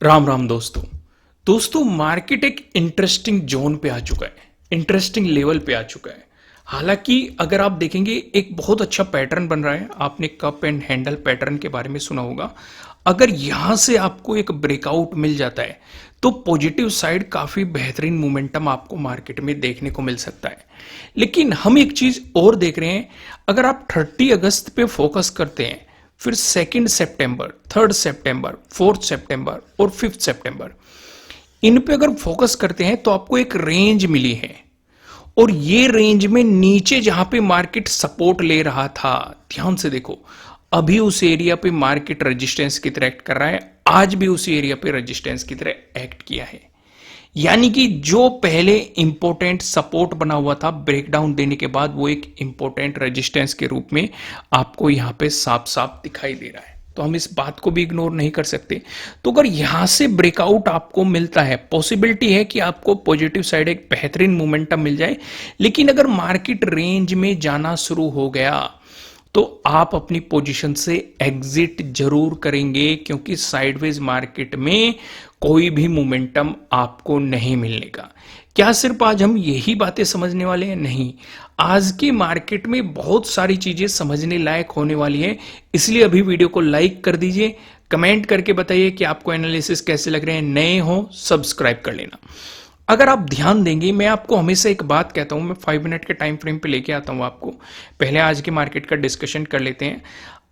राम राम दोस्तों। मार्केट एक interesting zone पे आ चुका है, इंटरेस्टिंग लेवल पे आ चुका है। हालांकि अगर आप देखेंगे एक बहुत अच्छा पैटर्न बन रहा है। आपने कप एंड हैंडल पैटर्न के बारे में सुना होगा। अगर यहां से आपको एक ब्रेकआउट मिल जाता है तो पॉजिटिव साइड काफी बेहतरीन मोमेंटम आपको मार्केट में देखने को मिल सकता है। लेकिन हम एक चीज और देख रहे हैं, अगर आप 30 अगस्त पे फोकस करते हैं, फिर 2 सितंबर, 3 सितंबर, 4 सितंबर और 5 सितंबर, इन पे अगर फोकस करते हैं तो आपको एक रेंज मिली है। और ये रेंज में नीचे जहां पे मार्केट सपोर्ट ले रहा था, ध्यान से देखो, अभी उस एरिया पे मार्केट रेजिस्टेंस की तरह एक्ट कर रहा है। आज भी उसी एरिया पे रेजिस्टेंस की तरह एक्ट किया है। यानी कि जो पहले इंपॉर्टेंट सपोर्ट बना हुआ था ब्रेकडाउन देने के बाद, वो एक इंपॉर्टेंट रेजिस्टेंस के रूप में आपको यहां पे साफ साफ दिखाई दे रहा है। तो हम इस बात को भी इग्नोर नहीं कर सकते। तो अगर यहां से ब्रेकआउट आपको मिलता है, पॉसिबिलिटी है कि आपको पॉजिटिव साइड एक बेहतरीन मोमेंटम मिल जाए। लेकिन अगर मार्केट रेंज में जाना शुरू हो गया तो आप अपनी पोजीशन से एग्जिट जरूर करेंगे, क्योंकि साइडवेज मार्केट में कोई भी मोमेंटम आपको नहीं मिलने का। क्या सिर्फ आज हम यही बातें समझने वाले हैं? नहीं, आज की मार्केट में बहुत सारी चीजें समझने लायक होने वाली हैं। इसलिए अभी वीडियो को लाइक कर दीजिए, कमेंट करके बताइए कि आपको एनालिसिस कैसे लग रहे हैं। नए हो सब्सक्राइब कर लेना। अगर आप ध्यान देंगे, मैं आपको हमेशा एक बात कहता हूं, मैं 5 मिनट के टाइम फ्रेम पे लेके आता हूं आपको। पहले आज के मार्केट का डिस्कशन कर लेते हैं।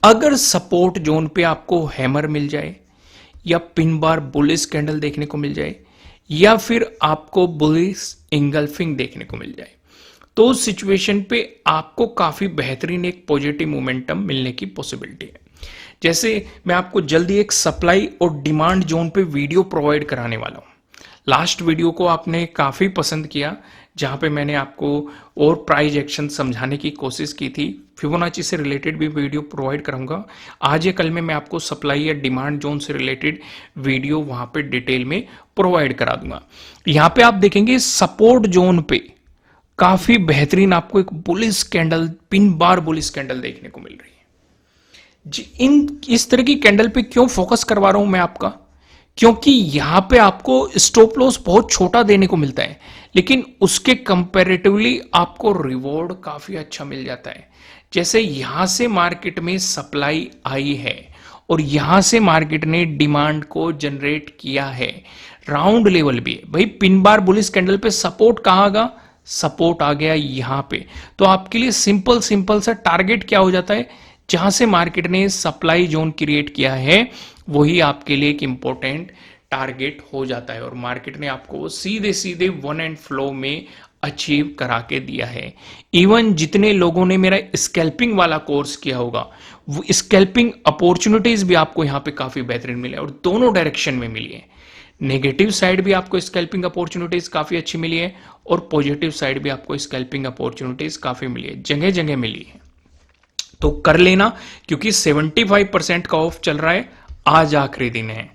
अगर सपोर्ट जोन पे आपको हैमर मिल जाए, या पिन बार बुलिश कैंडल देखने को मिल जाए, या फिर आपको बुलिश इंगल्फिंग देखने को मिल जाए, तो उस सिचुएशन पे आपको काफी बेहतरीन एक पॉजिटिव मोमेंटम मिलने की पॉसिबिलिटी है। जैसे मैं आपको जल्दी एक सप्लाई और डिमांड जोन पे वीडियो प्रोवाइड कराने वाला हूं। लास्ट वीडियो को आपने काफी पसंद किया, जहां पे मैंने आपको और प्राइस एक्शन समझाने की कोशिश की थी। फिबोनाची से रिलेटेड भी वीडियो प्रोवाइड करूंगा। आज या कल में मैं आपको सप्लाई या डिमांड जोन से रिलेटेड वीडियो वहां पे डिटेल में प्रोवाइड करा दूंगा। यहां पे आप देखेंगे सपोर्ट जोन पे काफी बेहतरीन आपको एक bullish candle, pin bar bullish candle देखने को मिल रही है जी। इस तरह की कैंडल पे क्यों फोकस करवा रहा हूं मैं आपका? क्योंकि यहां पे आपको स्टॉप लॉस बहुत छोटा देने को मिलता है, लेकिन उसके कंपैरेटिवली आपको रिवॉर्ड काफी अच्छा मिल जाता है। जैसे यहां से मार्केट में सप्लाई आई है और यहां से मार्केट ने डिमांड को जनरेट किया है। राउंड लेवल भी है भाई। पिन बार बुलिश कैंडल पे सपोर्ट कहां आगा? सपोर्ट आ गया यहां पे। तो आपके लिए सिंपल सिंपल सा टारगेट क्या हो जाता है? जहां से मार्केट ने सप्लाई जोन क्रिएट किया है, वही आपके लिए एक इंपॉर्टेंट टारगेट हो जाता है। और मार्केट ने आपको सीधे सीधे वन एंड फ्लो में अचीव करा के दिया है। इवन जितने लोगों ने मेरा स्कैल्पिंग वाला कोर्स किया होगा, वो स्कैल्पिंग अपॉर्चुनिटीज भी आपको यहां पे काफी बेहतरीन मिले, और दोनों डायरेक्शन में मिली है। नेगेटिव साइड भी आपको स्कैल्पिंग अपॉर्चुनिटीज काफी अच्छी मिली है, और पॉजिटिव साइड भी आपको स्कैल्पिंग अपॉर्चुनिटीज काफी मिली है, जगह जगह मिली है। तो कर लेना, क्योंकि 75% का ऑफ चल रहा है। आज आखिरी दिन है।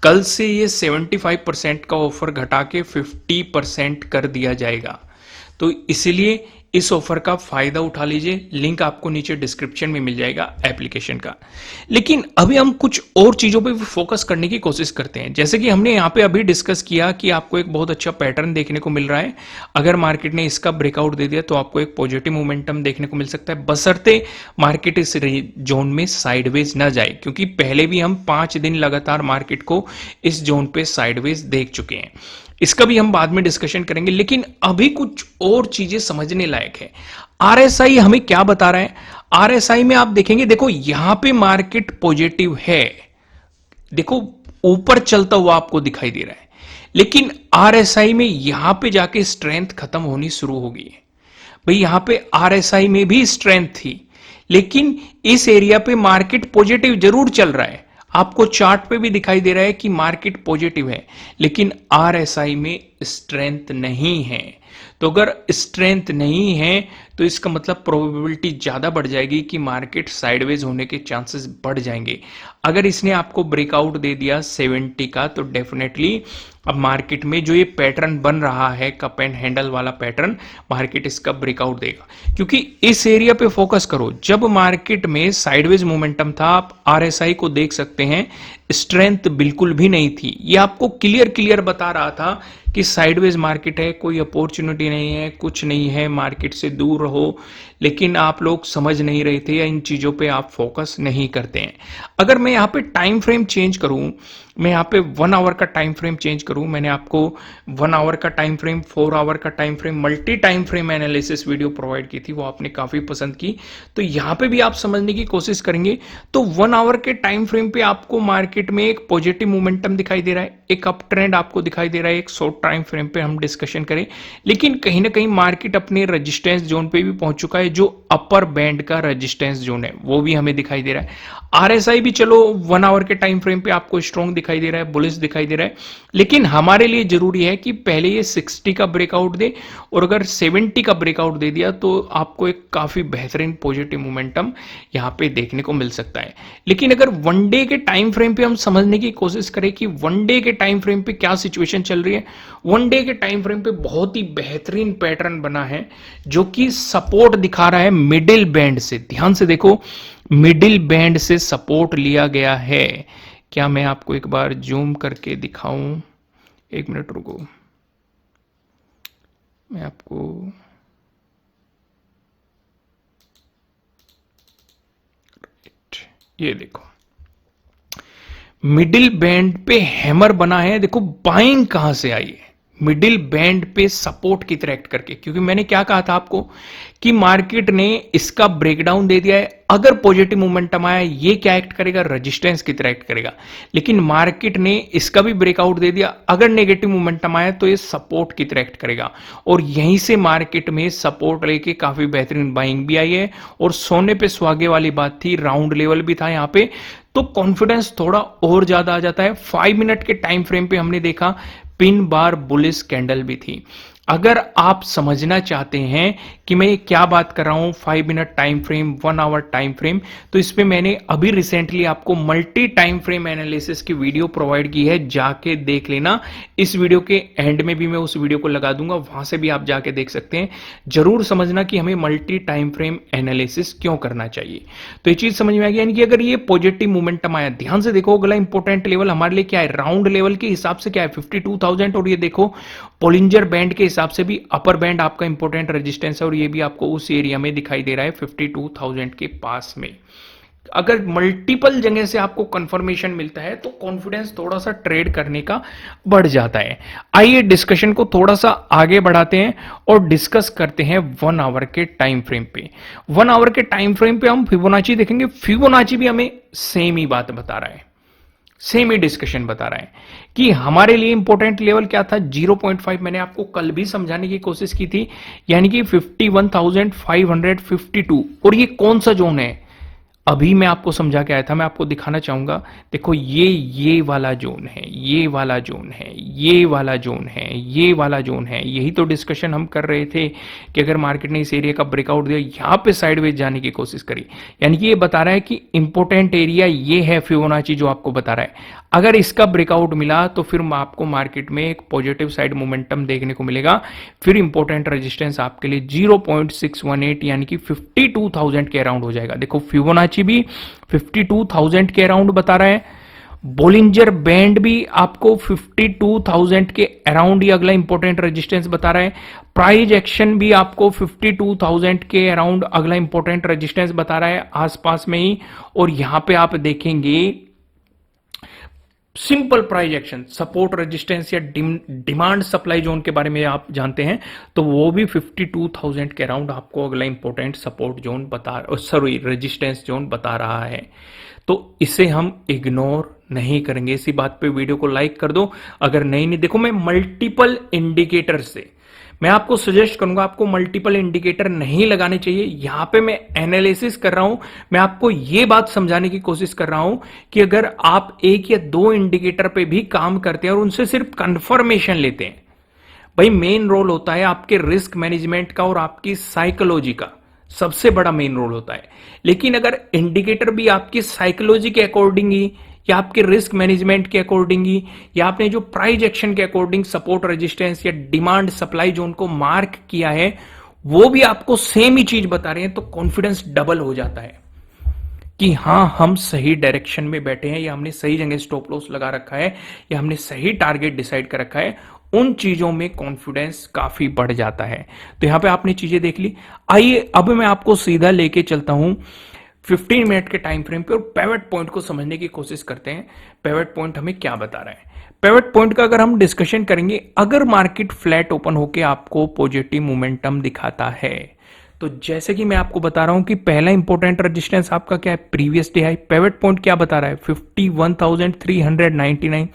कल से ये 75% का ऑफर घटा के 50% कर दिया जाएगा। तो इसलिए इस ऑफर का फायदा उठा लीजिए। लिंक आपको नीचे डिस्क्रिप्शन में मिल जाएगा एप्लीकेशन का। लेकिन अभी हम कुछ और चीजों पे फोकस करने की कोशिश करते हैं। जैसे कि हमने यहाँ पे अभी डिस्कस किया कि आपको एक बहुत अच्छा पैटर्न देखने को मिल रहा है। अगर मार्केट ने इसका ब्रेकआउट दे दिया तो आपको एक पॉजिटिव मोमेंटम देखने को मिल सकता है, बशर्ते मार्केट इस जोन में साइडवेज ना जाए। क्योंकि पहले भी हम 5 दिन लगातार मार्केट को इस जोन पे साइडवेज देख चुके हैं। इसका भी हम बाद में डिस्कशन करेंगे। लेकिन अभी कुछ और चीजें समझने लायक है। आरएसआई हमें क्या बता रहा है? आरएसआई में आप देखेंगे, देखो यहां पे मार्केट पॉजिटिव है, देखो ऊपर चलता हुआ आपको दिखाई दे रहा है। लेकिन आरएसआई में यहां पे जाके स्ट्रेंथ खत्म होनी शुरू हो गई है। भाई यहां पे आरएसआई में भी स्ट्रेंथ थी, लेकिन इस एरिया पे मार्केट पॉजिटिव जरूर चल रहा है। आपको चार्ट पे भी दिखाई दे रहा है कि मार्केट पॉजिटिव है, लेकिन आरएसआई में स्ट्रेंथ नहीं है। तो अगर स्ट्रेंथ नहीं है तो इसका मतलब प्रोबेबिलिटी ज्यादा बढ़ जाएगी कि मार्केट साइडवेज होने के चांसेस बढ़ जाएंगे। अगर इसने आपको ब्रेकआउट दे दिया 70 का, तो डेफिनेटली अब मार्केट में जो ये पैटर्न बन रहा है कप एंड हैंडल वाला पैटर्न, मार्केट इसका ब्रेकआउट देगा, क्योंकि इस एरिया पे फोकस करो। जब मार्केट में साइडवेज मोमेंटम था, आप आरएसआई को देख सकते हैं, स्ट्रेंथ बिल्कुल भी नहीं थी। ये आपको क्लियर क्लियर बता रहा था कि साइडवेज मार्केट है, कोई अपॉर्चुनिटी नहीं है, कुछ नहीं है, मार्केट से दूर रहो। लेकिन आप लोग समझ नहीं रहे थे या इन चीजों पे आप फोकस नहीं करते हैं। अगर मैं यहाँ पे टाइम फ्रेम चेंज करूं, मैं यहाँ पे 1 आवर का टाइम फ्रेम चेंज करूं, मैंने आपको 1 आवर का टाइम फ्रेम, 4 आवर का time frame, multi time frame analysis video provide की थी, वो आपने काफी पसंद की। तो यहाँ पे भी आप समझने की कोशिश करेंगे तो 1 आवर के टाइम फ्रेम पे आपको मार्केट में एक पॉजिटिव मोमेंटम दिखाई दे रहा है, एक अप ट्रेंड आपको दिखाई दे रहा है। एक शॉर्ट टाइम फ्रेम पे हम डिस्कशन करें, लेकिन कहीं ना कहीं मार्केट अपने रेजिस्टेंस जोन पे भी पहुंच चुका है, जो अपर बैंड का रेजिस्टेंस जोन है वो भी हमें दिखाई दे रहा है। आरएसआई भी चलो 1 आवर के टाइम फ्रेम पे आपको स्ट्रॉन्ग दिखाई दे रहा है, बुलिश दिखाई दे रहा है, लेकिन हमारे लिए जरूरी है कि पहले ये 60 का ब्रेकआउट दे, और अगर 70 का ब्रेकआउट दे दिया तो आपको एक काफी बेहतरीन पॉजिटिव मोमेंटम यहां पे देखने को मिल सकता है। लेकिन अगर वन डे के टाइम फ्रेम पे हम समझने की कोशिश करें कि वन डे के टाइम फ्रेम पे क्या सिचुएशन चल रही है, वन डे के टाइम फ्रेम पे बहुत ही बेहतरीन पैटर्न बना है जो कि सपोर्ट दिखा रहा है मिडिल बैंड से। ध्यान से देखो, मिडिल बैंड से सपोर्ट लिया गया है। क्या मैं आपको एक बार जूम करके दिखाऊं? एक मिनट रुको, मैं आपको ये देखो, मिडिल बैंड पे हैमर बना है। देखो बाइंग कहां से आई है, मिडिल बैंड पे सपोर्ट की तरह एक्ट करके। क्योंकि मैंने क्या कहा था आपको कि मार्केट ने इसका ब्रेकडाउन दे दिया है, अगर पॉजिटिव मोमेंटम आया ये क्या एक्ट करेगा, रेजिस्टेंस की तरह एक्ट करेगा। लेकिन मार्केट ने इसका भी ब्रेकआउट दे दिया, अगर नेगेटिव मोमेंटम आया तो ये सपोर्ट की तरह एक्ट करेगा। और यहीं से मार्केट में सपोर्ट लेके काफी बेहतरीन बाइंग भी आई है, और सोने पे सुहागे वाली बात थी, राउंड लेवल भी था यहां पे, तो कॉन्फिडेंस थोड़ा और ज्यादा आ जाता है। 5 मिनट के टाइम फ्रेम पे हमने देखा पिन बार बुलिश कैंडल भी थी। अगर आप समझना चाहते हैं कि मैं क्या बात कर रहा हूं, 5 minute time frame, 1 hour time frame, तो इसमें मैंने अभी रिसेंटली आपको मल्टी टाइम फ्रेम एनालिसिस की वीडियो प्रोवाइड की है, जाके देख लेना। इस वीडियो के एंड में भी मैं उस वीडियो को लगा दूंगा, वहां से भी आप जाके देख सकते हैं। जरूर समझना कि हमें मल्टी टाइम फ्रेम एनालिसिस क्यों करना चाहिए। तो ये चीज समझ में आ गया, यानी कि अगर ये पॉजिटिव मोमेंटम आया, ध्यान से देखो, अगला इंपॉर्टेंट लेवल हमारे लिए क्या है, राउंड लेवल के हिसाब से क्या है 52,000, और ये देखो पोलिंजर बैंड के हिसाब से भी अपर बैंड आपका इंपॉर्टेंट रेजिस्टेंस है, और ये भी आपको उस एरिया में दिखाई दे रहा है 52,000 के पास में। अगर मल्टीपल जगह से आपको कंफर्मेशन मिलता है तो कॉन्फिडेंस थोड़ा सा ट्रेड करने का बढ़ जाता है। आइए डिस्कशन को थोड़ा सा आगे बढ़ाते हैं और डिस्कस करते हैं 1 आवर के टाइम फ्रेम पे। 1 आवर के टाइम फ्रेम पे हम फिबोनाची देखेंगे। फिबोनाची भी हमें सेम ही बात बता रहा है, सेम ही डिस्कशन बता रहा है कि हमारे लिए इंपॉर्टेंट लेवल क्या था, 0.5। मैंने आपको कल भी समझाने की कोशिश की थी, यानी कि 51,552। और ये कौन सा जोन है, अभी मैं आपको समझा के आया था, मैं आपको दिखाना चाहूंगा। देखो ये वाला जोन है, ये वाला जोन है, ये वाला जोन है, ये वाला जोन है। यही तो डिस्कशन हम कर रहे थे कि अगर मार्केट ने इस एरिया का ब्रेकआउट दिया, यहां पे साइडवेज जाने की कोशिश करी, यानी कि ये बता रहा है कि इंपॉर्टेंट एरिया ये है फिबोनाची जो आपको बता रहा है। अगर इसका ब्रेकआउट मिला तो फिर आपको मार्केट में एक पॉजिटिव साइड मोमेंटम देखने को मिलेगा। फिर इंपॉर्टेंट रेजिस्टेंस आपके लिए 0.618 यानी कि 52,000 के अराउंड हो जाएगा। देखो फिबोनाची भी 52,000 के अराउंड बता रहा है, बोलिंजर बैंड भी आपको 52,000 के अराउंड ही अगला इंपॉर्टेंट रेजिस्टेंस बता रहा है। प्राइस एक्शन भी आपको 52,000 के अराउंड अगला इंपॉर्टेंट रेजिस्टेंस बता रहा है, आसपास में ही। और यहां पे आप देखेंगे simple price action, support resistance या डिमांड सप्लाई जोन के बारे में आप जानते हैं, तो वो भी 52,000 के अराउंड आपको अगला important support zone resistance zone बता रहा है। तो इसे हम इग्नोर नहीं करेंगे। इसी बात पे वीडियो को लाइक कर दो। अगर नहीं देखो, मैं मल्टीपल इंडिकेटर से मैं आपको सजेस्ट करूंगा, आपको मल्टीपल इंडिकेटर नहीं लगाने चाहिए। यहां पे मैं एनालिसिस कर रहा हूं, मैं आपको यह बात समझाने की कोशिश कर रहा हूं कि अगर आप 1 या 2 इंडिकेटर पे भी काम करते हैं और उनसे सिर्फ कंफर्मेशन लेते हैं, भाई मेन रोल होता है आपके रिस्क मैनेजमेंट का और आपकी साइकोलॉजी का, सबसे बड़ा मेन रोल होता है। लेकिन अगर इंडिकेटर भी आपकी साइकोलॉजी के अकॉर्डिंग ही या आपके रिस्क मैनेजमेंट के अकॉर्डिंग ही, या आपने जो प्राइस एक्शन के अकॉर्डिंग सपोर्ट रेजिस्टेंस या डिमांड सप्लाई जोन को मार्क किया है, वो भी आपको सेम ही चीज बता रहे हैं, तो कॉन्फिडेंस डबल हो जाता है कि हाँ, हम सही डायरेक्शन में बैठे हैं, या हमने सही जगह स्टॉप लॉस लगा रखा है, या हमने सही टारगेट डिसाइड कर रखा है। उन चीजों में कॉन्फिडेंस काफी बढ़ जाता है। तो यहां पे आपने चीजें देख ली। आइए अब मैं आपको सीधा लेके चलता हूं 15 मिनट के टाइम फ्रेम पे और पिवट पॉइंट को समझने की कोशिश करते हैं। पिवट पॉइंट हमें क्या बता रहा है? पिवट पॉइंट का अगर हम डिस्कशन करेंगे, अगर मार्केट फ्लैट ओपन होके आपको पॉजिटिव मोमेंटम दिखाता है, तो जैसे कि मैं आपको बता रहा हूं कि पहला इंपॉर्टेंट रेजिस्टेंस आपका क्या है? Previous day high. Pivot point क्या बता रहा है? 51,399।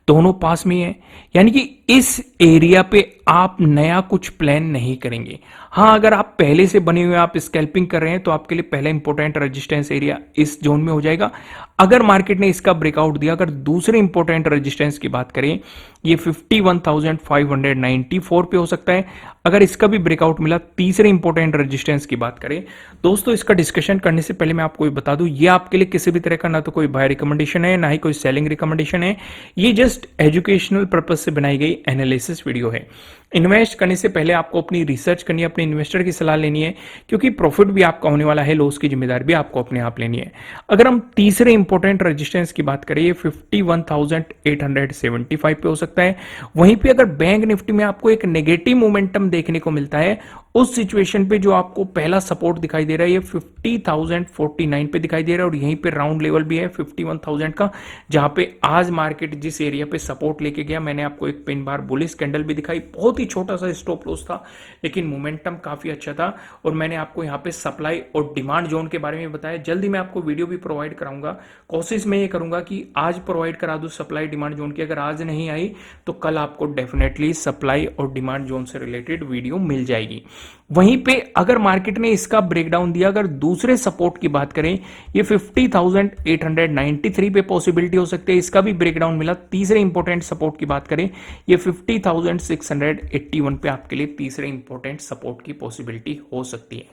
दोनों पास में है, यानी कि इस एरिया पे आप नया कुछ प्लान नहीं करेंगे। हाँ, अगर आप पहले से बने हुए आप स्कैल्पिंग कर रहे हैं तो आपके लिए पहला इंपॉर्टेंट रेजिस्टेंस एरिया इस जोन में हो जाएगा। अगर मार्केट ने इसका ब्रेकआउट दिया, अगर दूसरे इंपॉर्टेंट रेजिस्टेंस की बात करें, ये 51,594 पे हो सकता है। अगर इसका भी ब्रेकआउट मिला, तीसरे इंपॉर्टेंट रेजिस्टेंस की बात करें दोस्तों, इसका डिस्कशन करने से पहले मैं आपको ये बता दूं, ये आपके लिए किसी भी तरह का ना तो कोई बाय रिकमेंडेशन है, ना ही कोई सेलिंग रिकमेंडेशन है। ये जस्ट एजुकेशनल पर्पज से बनाई गई एनालिसिस वीडियो है। इन्वेस्ट करने से पहले आपको अपनी रिसर्च करनी है, अपने इन्वेस्टर की सलाह लेनी है, क्योंकि प्रॉफिट भी आपका होने वाला है, लॉस की जिम्मेदारी भी आपको अपने आप लेनी है। अगर हम तीसरे इंपॉर्टेंट रेजिस्टेंस की बात करें, ये 51,875 पे हो सकता है। वहीं पे अगर बैंक निफ्टी में आपको एक नेगेटिव मोमेंटम देखने को मिलता है, उस सिचुएशन पे जो आपको पहला सपोर्ट दिखाई दे रहा है, ये 50,049 पे दिखाई दे रहा है, और यहीं पे राउंड लेवल भी है 51,000 का, जहां पे आज मार्केट जिस एरिया पे सपोर्ट लेके गया, मैंने आपको एक पिन बार बुलिश कैंडल भी दिखाई, बहुत ही छोटा सा स्टॉप लॉस था, लेकिन मोमेंटम काफी अच्छा था। और मैंने आपको यहाँ पे सप्लाई और डिमांड जोन के बारे में बताया। जल्दी मैं आपको वीडियो भी प्रोवाइड कराऊंगा। कोशिश मैं ये करूंगा कि आज प्रोवाइड करा दूं सप्लाई डिमांड जोन की। अगर आज नहीं आई तो कल आपको डेफिनेटली सप्लाई और डिमांड जोन से रिलेटेड वीडियो मिल जाएगी। वहीं पे अगर मार्केट ने इसका ब्रेकडाउन दिया, अगर दूसरे सपोर्ट की बात करें, ये 50,893 पे पॉसिबिलिटी हो सकती है, इसका भी ब्रेकडाउन मिला। तीसरे इंपॉर्टेंट सपोर्ट की बात करें, ये 50,681 पे आपके लिए तीसरे इंपॉर्टेंट सपोर्ट की पॉसिबिलिटी हो सकती है।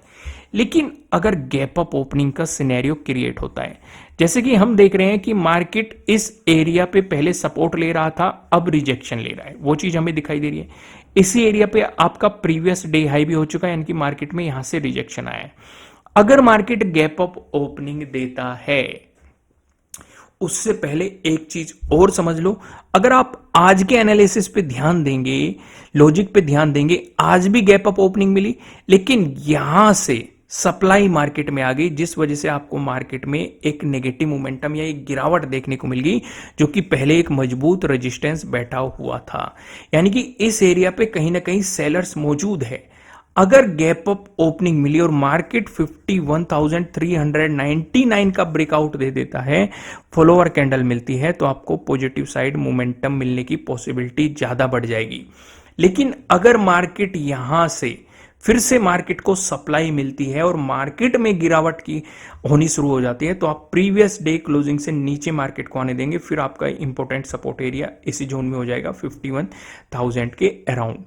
लेकिन अगर गैप अप ओपनिंग का सिनेरियो क्रिएट होता है, जैसे कि हम देख रहे हैं कि मार्केट इस एरिया पे पहले सपोर्ट ले रहा था, अब रिजेक्शन ले रहा है, वो चीज हमें दिखाई दे रही है। इसी एरिया पे आपका प्रीवियस डे हाई भी हो चुका है, यानी कि मार्केट में यहां से रिजेक्शन आया है। अगर मार्केट गैप अप ओपनिंग देता है, उससे पहले एक चीज और समझ लो, अगर आप आज के एनालिसिस पे ध्यान देंगे, लॉजिक पे ध्यान देंगे, आज भी गैप अप ओपनिंग मिली, लेकिन यहां से सप्लाई मार्केट में आ गई, जिस वजह से आपको मार्केट में एक नेगेटिव मोमेंटम या एक गिरावट देखने को मिल गई, जो कि पहले एक मजबूत रेजिस्टेंस बैठा हुआ था। यानी कि इस एरिया पे कहीं ना कहीं सेलर्स मौजूद है। अगर गैप अप ओपनिंग मिली और मार्केट 51,399 का ब्रेकआउट दे देता है, फॉलोअर कैंडल मिलती है, तो आपको पॉजिटिव साइड मोमेंटम मिलने की पॉसिबिलिटी ज्यादा बढ़ जाएगी। लेकिन अगर मार्केट यहां से फिर से मार्केट को सप्लाई मिलती है और मार्केट में गिरावट की होनी शुरू हो जाती है, तो आप प्रीवियस डे क्लोजिंग से नीचे मार्केट को आने देंगे, फिर आपका इंपॉर्टेंट सपोर्ट एरिया इसी जोन में हो जाएगा 51,000 के अराउंड।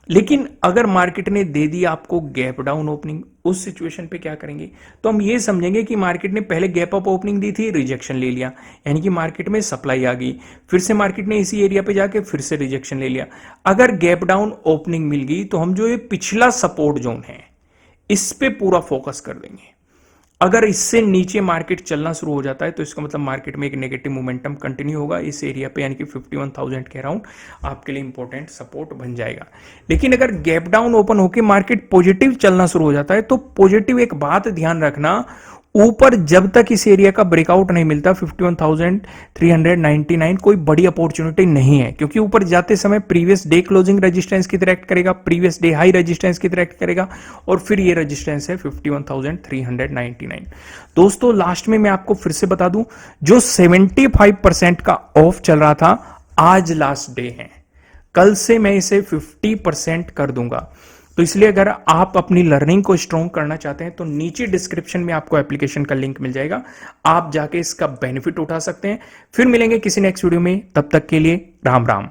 लेकिन अगर मार्केट ने दे दी आपको गैप डाउन ओपनिंग, उस सिचुएशन पे क्या करेंगे? तो हम ये समझेंगे कि मार्केट ने पहले गैप अप ओपनिंग दी थी, रिजेक्शन ले लिया, यानी कि मार्केट में सप्लाई आ गई, फिर से मार्केट ने इसी एरिया पे जाके फिर से रिजेक्शन ले लिया। अगर गैप डाउन ओपनिंग मिल गई, तो हम जो ये पिछला सपोर्ट जोन है, इस पे पूरा फोकस कर देंगे। अगर इससे नीचे मार्केट चलना शुरू हो जाता है, तो इसका मतलब मार्केट में एक नेगेटिव मोमेंटम कंटिन्यू होगा इस एरिया पे, यानी कि 51,000 के अराउंड आपके लिए इंपॉर्टेंट सपोर्ट बन जाएगा। लेकिन अगर गैप डाउन ओपन होकर मार्केट पॉजिटिव चलना शुरू हो जाता है, तो पॉजिटिव एक बात ध्यान रखना, ऊपर जब तक इस एरिया का ब्रेकआउट नहीं मिलता 51,399, कोई बड़ी अपॉर्चुनिटी नहीं है, क्योंकि ऊपर जाते समय प्रीवियस डे क्लोजिंग रेजिस्टेंस की तरह एक्ट करेगा, प्रीवियस डे हाई रेजिस्टेंस की तरह एक्ट करेगा, और फिर ये रेजिस्टेंस है 51,399। दोस्तों लास्ट में मैं आपको फिर से बता दूं, जो 75% का ऑफ चल रहा था, आज लास्ट डे है, कल से मैं इसे 50% कर दूंगा। तो इसलिए अगर आप अपनी लर्निंग को स्ट्रॉन्ग करना चाहते हैं, तो नीचे डिस्क्रिप्शन में आपको एप्लीकेशन का लिंक मिल जाएगा, आप जाके इसका बेनिफिट उठा सकते हैं। फिर मिलेंगे किसी नेक्स्ट वीडियो में, तब तक के लिए राम राम।